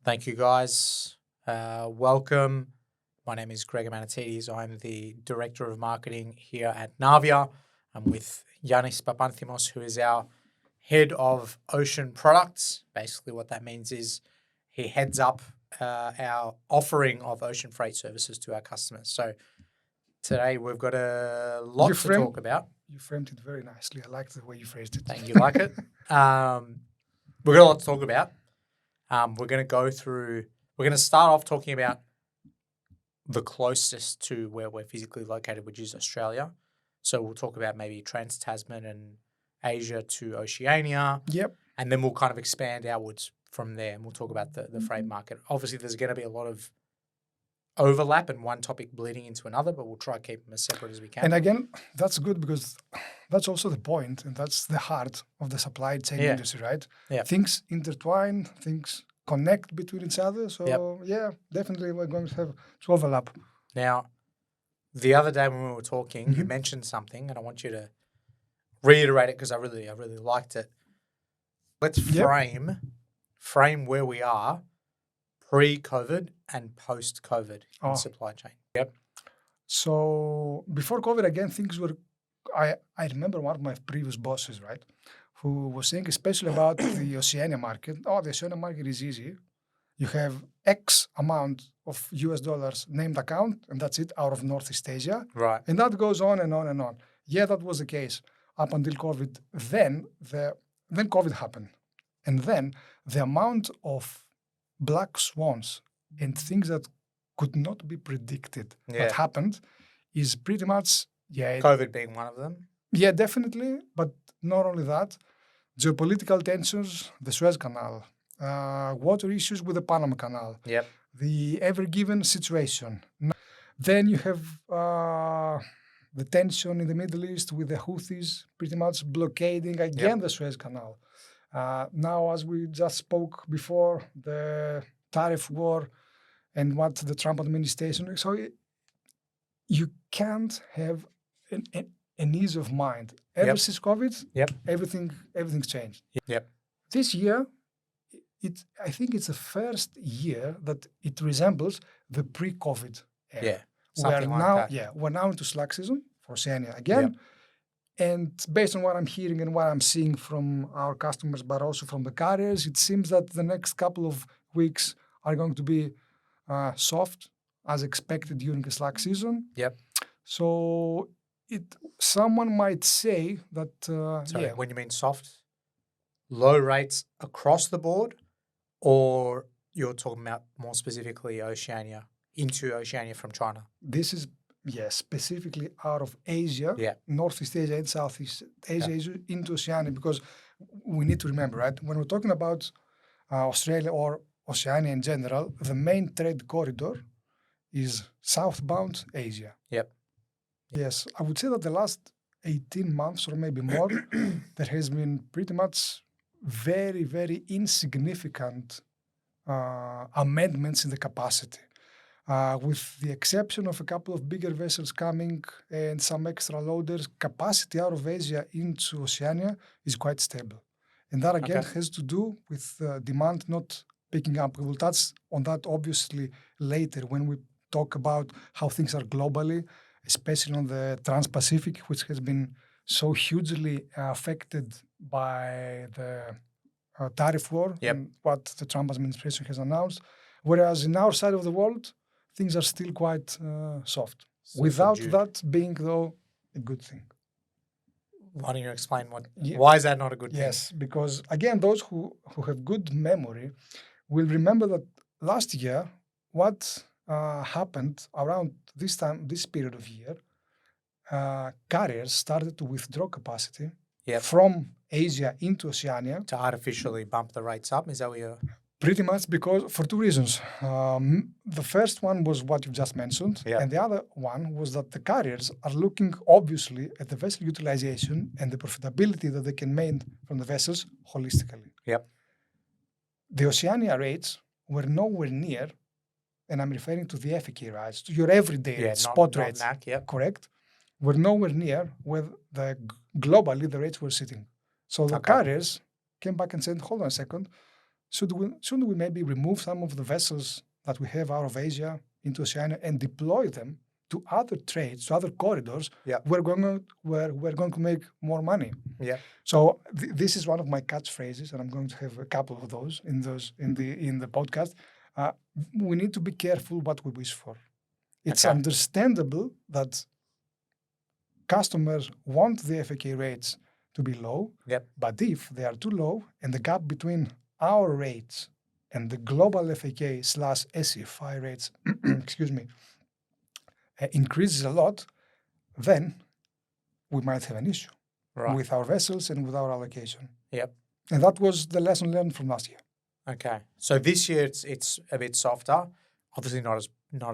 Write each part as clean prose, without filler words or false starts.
Thank you, guys. Welcome. My name is Greg Manatides. I'm the Director of Marketing here at Navia. I'm with Ioannis Papanthimos, who is our Head of Ocean Products. Basically, what that means is he heads up our offering of ocean freight services to our customers. So today we've got a lot to talk about. You framed it very nicely. I like the way you phrased it. Thank you. Like it? We've got a lot to talk about. We're going to start off talking about the closest to where we're physically located, which is Australia. So we'll talk about maybe Trans-Tasman and Asia to Oceania. Yep. And then we'll kind of expand outwards from there, and we'll talk about the freight market. Obviously, there's going to be a lot of overlap and one topic bleeding into another, but we'll try to keep them as separate as we can. And again, that's good because that's also the point, and that's the heart of the supply chain industry, right? Yeah. Things intertwine, things connect between each other. So yeah, definitely we're going to have to overlap. Now, the other day when we were talking, you mentioned something, and I want you to reiterate it because I really liked it. Let's frame where we are pre-COVID and post-COVID in supply chain. Yep. So before COVID, again, things were. I remember one of my previous bosses, right, who was saying especially about the Oceania market. Oh, the Oceania market is easy. You have X amount of US dollars named account, and that's it out of Northeast Asia. Right. And that goes on and on and on. Yeah, that was the case up until COVID. Then COVID happened. And then the amount of black swans and things that could not be predicted that happened is pretty much, COVID being one of them? Yeah, definitely. But not only that, geopolitical tensions, the Suez Canal, water issues with the Panama Canal, the Ever Given situation. Then you have the tension in the Middle East with the Houthis pretty much blockading again the Suez Canal. Now, as we just spoke before, the tariff war and what the Trump administration. So you can't have an ease of mind. Ever since COVID, everything's changed. Yep. This year, I think it's the first year that it resembles the pre-COVID era. Yeah. Something like that. We're now into slack season for Oceania again. Yep. And based on what I'm hearing and what I'm seeing from our customers, but also from the carriers, it seems that the next couple of weeks are going to be soft, as expected during the slack season. Yep. So someone might say that... Sorry, when you mean soft, low rates across the board, or you're talking about more specifically Oceania, into Oceania from China? This is... Yes, specifically out of Asia, Northeast Asia and Southeast Asia into Oceania, because we need to remember, right? When we're talking about Australia or Oceania in general, the main trade corridor is southbound Asia. Yep. Yes, I would say that the last 18 months or maybe more, there has been pretty much very, very insignificant amendments in the capacity. With the exception of a couple of bigger vessels coming and some extra loaders, capacity out of Asia into Oceania is quite stable. And that again has to do with demand not picking up. We will touch on that obviously later when we talk about how things are globally, especially on the Trans-Pacific, which has been so hugely affected by the tariff war and what the Trump administration has announced. Whereas in our side of the world, things are still quite soft. Without that being, though, a good thing. Why don't you explain why is that not a good thing? Yes, because again, those who have good memory will remember that last year, what happened around this period of year, carriers started to withdraw capacity from Asia into Oceania. To artificially bump the rates up? Is that what you're... Pretty much because for two reasons. The first one was what you just mentioned, and the other one was that the carriers are looking obviously at the vessel utilization and the profitability that they can make from the vessels holistically. Yep. The Oceania rates were nowhere near, and I'm referring to the FAK rates, to your everyday rates, spot rates, NAC, correct? Were nowhere near where globally the rates were sitting. So the carriers came back and said, hold on a second. shouldn't we maybe remove some of the vessels that we have out of Asia into Oceania and deploy them to other trades, to other corridors, where we're going to make more money? Yeah. So this is one of my catchphrases, and I'm going to have a couple of those in the podcast. We need to be careful what we wish for. It's understandable that customers want the FAK rates to be low, but if they are too low and the gap between our rates and the global FAK/SCFI rates, increases a lot, then we might have an issue with our vessels and with our allocation. Yep. And that was the lesson learned from last year. Okay. So this year it's a bit softer. Obviously not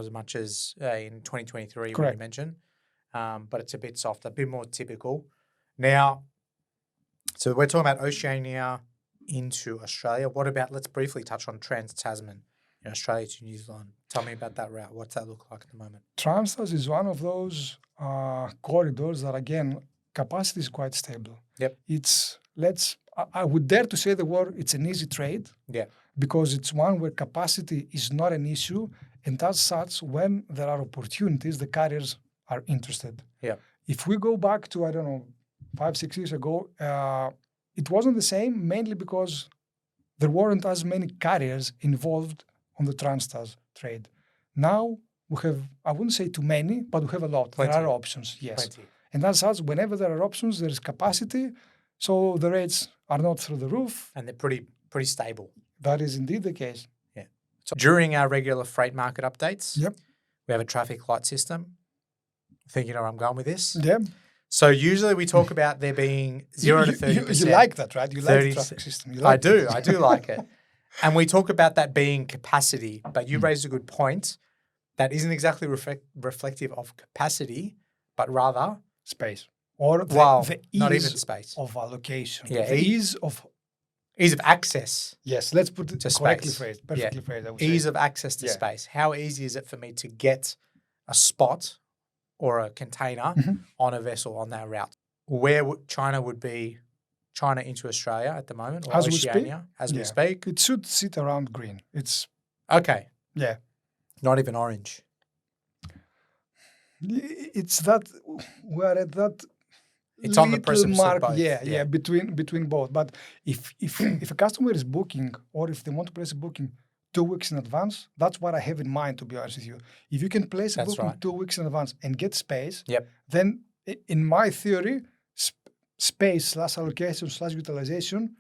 as much as in 2023 when you mentioned, but it's a bit softer, a bit more typical. Now, so we're talking about Oceania into Australia. What about, let's briefly touch on Trans-Tasman, Australia to New Zealand. Tell me about that route. What's that look like at the moment? Trans-Tas is one of those corridors that, again, capacity is quite stable. Yep. I would dare to say the word, it's an easy trade. Yeah. Because it's one where capacity is not an issue, and as such, when there are opportunities, the carriers are interested. Yeah. If we go back to, 5-6 years ago, it wasn't the same, mainly because there weren't as many carriers involved on the Trans-Tas trade. Now we have, I wouldn't say too many, but we have a lot. Plenty. There are options, yes. Plenty. And as such, whenever there are options, there is capacity, so the rates are not through the roof. And they're pretty stable. That is indeed the case. Yeah. So during our regular freight market updates, Yep. we have a traffic light system. I think you know where I'm going with this. Yeah. So usually we talk about there being 0 to 30%. You like that, right? You like the traffic system. You like I do like it. And we talk about that being capacity, but you raised a good point. That isn't exactly reflective of capacity, but rather space. Or the ease not even space. Of allocation. Yeah, the ease of access. Yes, let's put it to correctly space. phrased. Perfectly phrased, I would Ease say. of access to space. How easy is it for me to get a spot or a container on a vessel on that route? Where China would be, China into Australia at the moment, or as Oceania, as we speak? It should sit around green. It's okay. Yeah. Not even orange. It's that we're at that. It's on the precipice mark, of both. Yeah, between both. But if a customer is booking, or if they want to place a booking 2 weeks in advance, that's what I have in mind, to be honest with you. If you can place a booking 2 weeks in advance and get space, then in my theory, space/allocation/utilization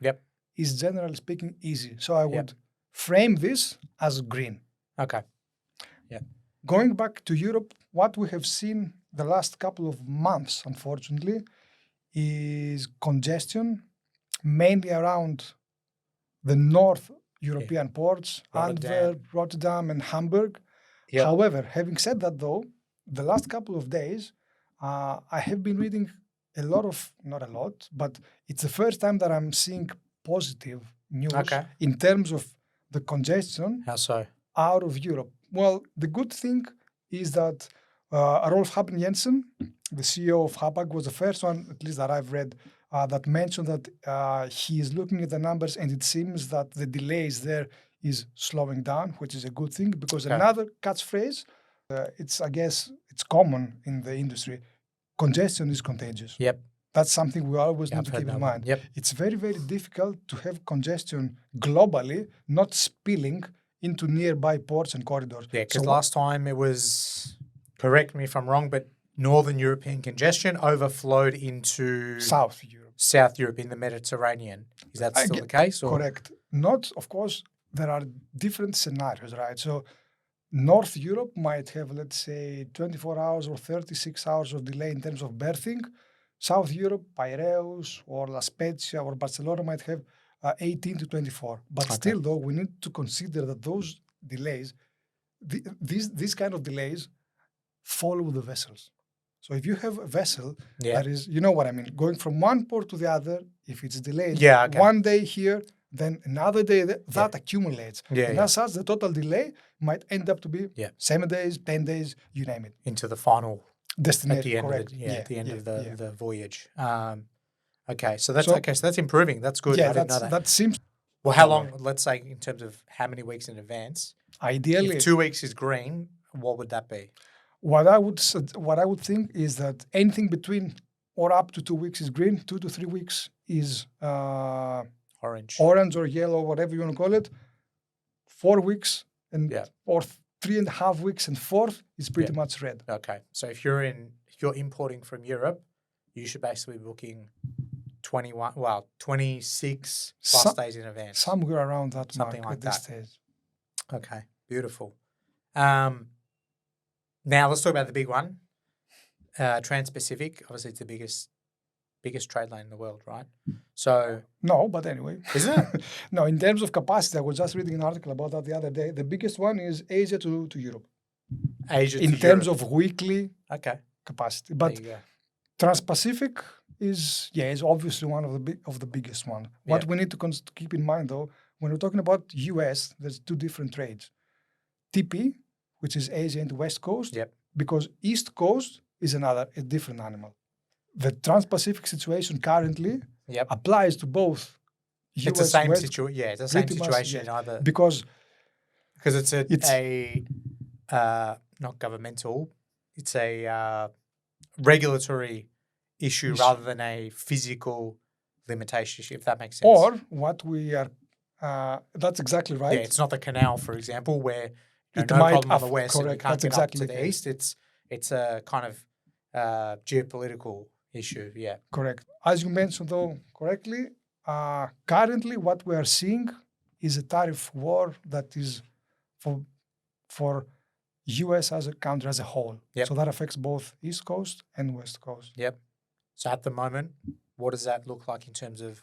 is, generally speaking, easy. So I would frame this as green. Okay. Yeah. Going back to Europe, what we have seen the last couple of months, unfortunately, is congestion, mainly around the North European ports, Antwerp, Rotterdam, and Hamburg. Yep. However, having said that, though, the last couple of days, I have been reading not a lot, but it's the first time that I'm seeing positive news in terms of the congestion. How so? Out of Europe. Well, the good thing is that Rolf Haben-Jensen, the CEO of Hapag, was the first one, at least that I've read, that mentioned that he is looking at the numbers, and it seems that the delays there is slowing down, which is a good thing, because another catchphrase, I guess it's common in the industry, congestion is contagious. Yep. That's something we always need to keep in mind. Yep. It's very, very difficult to have congestion globally, not spilling into nearby ports and corridors. Yeah, because last time it was, correct me if I'm wrong, but Northern European congestion overflowed into South Europe in the Mediterranean. Is that still the case? Or? Correct. Not, of course, there are different scenarios, right? So North Europe might have, let's say, 24 hours or 36 hours of delay in terms of berthing. South Europe, Piraeus or La Spezia or Barcelona might have 18 to 24. But still, though, we need to consider that those delays, these kind of delays, follow the vessels. So if you have a vessel that is, you know what I mean, going from one port to the other, if it's delayed, one day here, then another day, that accumulates. And as such, the total delay might end up to be 7 days, 10 days, you name it. Into the final destination, at the end of the voyage. Okay, so that's improving. That's good. I didn't know that. That seems. Well, how long? Let's say in terms of how many weeks in advance. Ideally, if 2 weeks is green, what would that be? what I would think is that anything between or up to 2 weeks is green. 2 to 3 weeks is Orange. orange or yellow, whatever you want to call it. 4 weeks or 3.5 weeks and fourth is pretty much red. Okay, so if you're importing from Europe, you should basically be booking 26 plus days in advance. Somewhere around that Something mark like at this that. stage. Okay, beautiful. Now let's talk about the big one. Trans-Pacific, obviously it's the biggest trade lane in the world, right? So no, but anyway. Isn't it? No, in terms of capacity, I was just reading an article about that the other day. The biggest one is Asia to Europe. Asia in to terms Europe. of weekly capacity. But Trans-Pacific is obviously one of the biggest one. What we need to keep in mind though, when we're talking about US, there's two different trades. TP, which is Asia and West Coast, because East Coast is a different animal. The Trans-Pacific situation currently applies to both US, it's the same West, situation. Yeah, it's the same situation in either because it's a not governmental, it's a regulatory issue rather than a physical limitation issue, if that makes sense. Or what we are, that's exactly right. Yeah, it's not the canal, for example, where no might problem on the west and you can't that's get exactly up to the east. It's a kind of geopolitical issue, Correct. As you mentioned, though, correctly, currently what we are seeing is a tariff war that is for US as a country as a whole. So that affects both East Coast and West Coast. So at the moment, what does that look like in terms of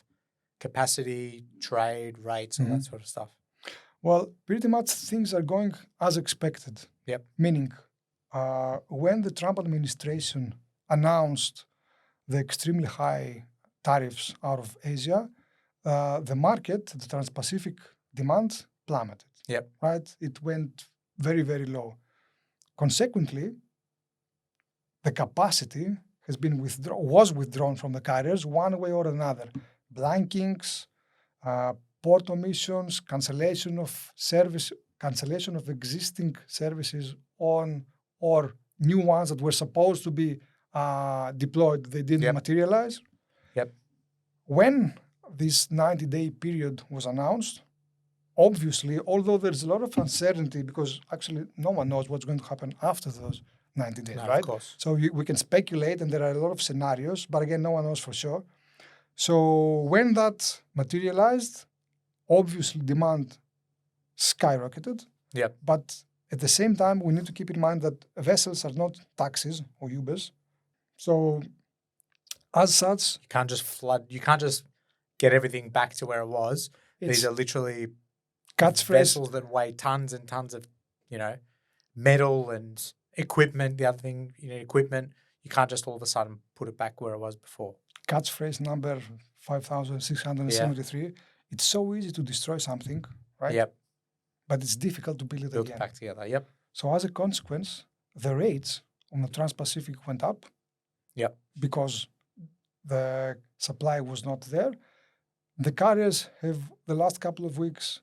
capacity, trade, rates, all that sort of stuff? Well, pretty much things are going as expected. Meaning, when the Trump administration announced the extremely high tariffs out of Asia, the market, the Trans-Pacific demand plummeted. Right? It went very, very low. Consequently, the capacity was withdrawn from the carriers one way or another. Blankings, port omissions, cancellation of existing services on or new ones that were supposed to be deployed, they didn't materialize. When this 90-day period was announced, obviously, although there's a lot of uncertainty because actually no one knows what's going to happen after those 90 days, right? Of course. So we can speculate and there are a lot of scenarios, but again, no one knows for sure. So when that materialized, obviously demand skyrocketed. But at the same time, we need to keep in mind that vessels are not taxis or Ubers. So as such, you can't just flood. You can't just get everything back to where it was. These are literally vessels that weigh tons and tons of, metal and equipment. The other thing, equipment. You can't just all of a sudden put it back where it was before. Catchphrase number 5,673. It's so easy to destroy something, right? But it's difficult to build it again. Back together. So as a consequence, the rates on the Trans-Pacific went up. Because the supply was not there. The carriers have the last couple of weeks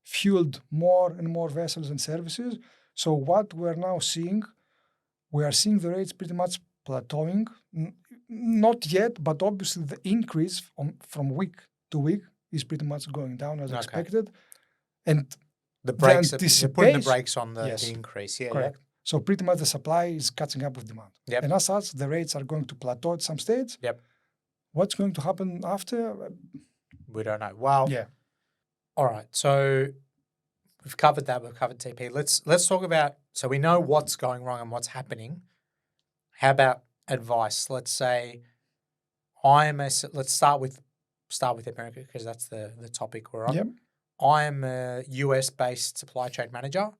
fueled more and more vessels and services. So what we're now seeing, we are seeing the rates pretty much plateauing. Not yet, but obviously the increase from week to week is pretty much going down as expected. And they're putting the brakes on the increase. Correct. So pretty much the supply is catching up with demand. And as such, the rates are going to plateau at some stage. What's going to happen after? We don't know. Well, all right. So we've covered that. We've covered TP. Let's talk about, so we know what's going wrong and what's happening. How about advice? Let's say let's start with America because that's the topic we're on. I'm a US-based supply chain manager.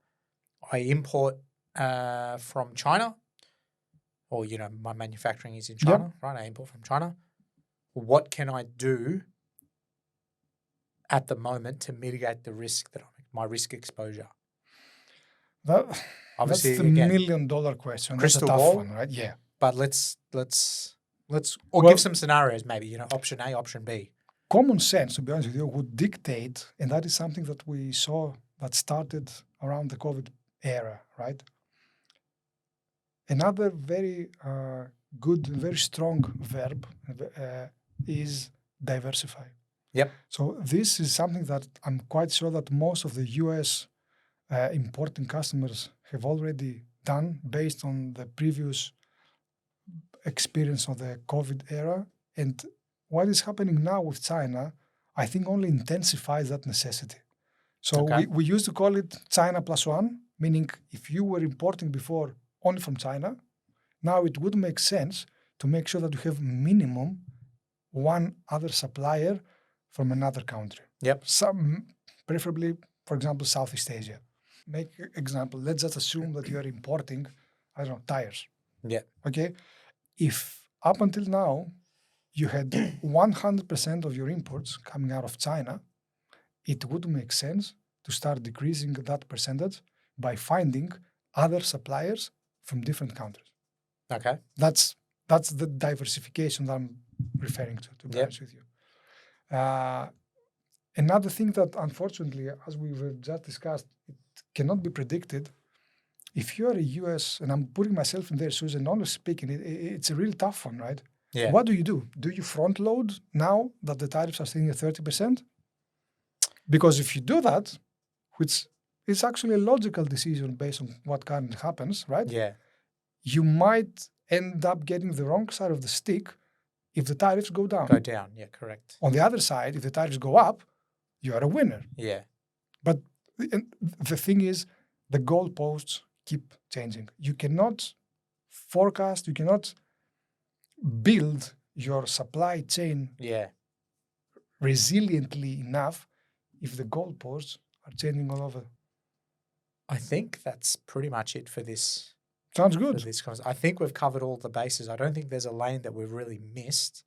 I import from China, or my manufacturing is in China, right? I import from China. What can I do at the moment to mitigate the risk my risk exposure? Obviously, that's the $1,000,000 question. Crystal that's a tough ball, one, right? But let's give some scenarios, maybe. Option A, option B. common sense, to be honest with you, would dictate, and that is something that we saw that started around the COVID era, right? Another very good and very strong verb is diversify. Yep. So this is something that I'm quite sure that most of the US importing customers have already done based on the previous experience of the COVID era. And what is happening now with China, I think only intensifies that necessity. So we used to call it China plus one, meaning if you were importing before only from China, now it would make sense to make sure that you have minimum one other supplier from another country. Yep. Some, preferably, for example, Southeast Asia. Make example, let's just assume that you are importing, I don't know, tires. Yeah. Okay. If up until now, you had 100% of your imports coming out of China, it would make sense to start decreasing that percentage by finding other suppliers from different countries. Okay. That's the diversification that I'm referring to be honest with you. Another thing that unfortunately, as we've just discussed, it cannot be predicted. If you're a US, and I'm putting myself in their shoes, and honestly speaking, it's a really tough one, right? Yeah. What do? Do you front load now that the tariffs are staying at 30%? Because if you do that, which is actually a logical decision based on what currently happens, right? Yeah. You might end up getting the wrong side of the stick if the tariffs go down. Yeah, correct. On the other side, if the tariffs go up, you are a winner. Yeah. But the thing is, the goalposts keep changing. You cannot forecast, you cannot build your supply chain resiliently enough if the goalposts are changing all over. I think that's pretty much it for this. Sounds good. I think we've covered all the bases. I don't think there's a lane that we've really missed.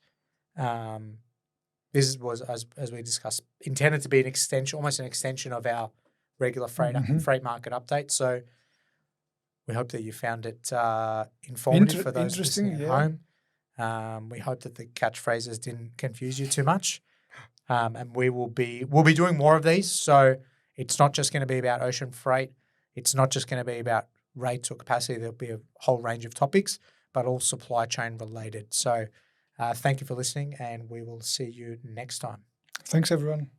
This was, as we discussed, intended to be an extension, almost an extension of our regular freight market update. So we hope that you found it informative for those listening at home. We hope that the catchphrases didn't confuse you too much. And we'll be doing more of these. So it's not just going to be about ocean freight. It's not just going to be about rates or capacity. There'll be a whole range of topics, but all supply chain related. So thank you for listening, and we will see you next time. Thanks, everyone.